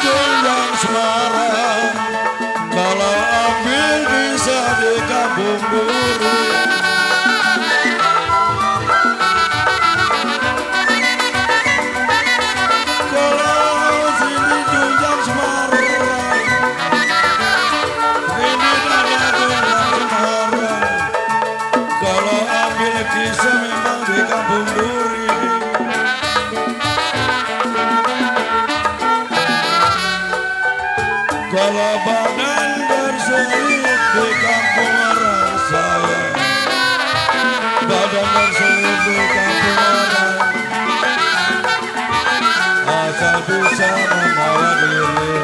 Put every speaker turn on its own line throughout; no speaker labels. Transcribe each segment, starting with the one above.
tunjang Semarang, kalau ambil bisa di kampung duri. Kalau sini tunjang Semarang, ini adalah tunjang Semarang, kalau ambil bisa memang di kampung duri. Kalau badan berselit di kampung orang saya, badan berselit di kampung orang, asal bisa membawa diri.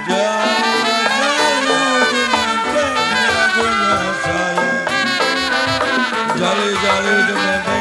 Jauh-jauh di menteng lagunya saya, jali-jali di menteng.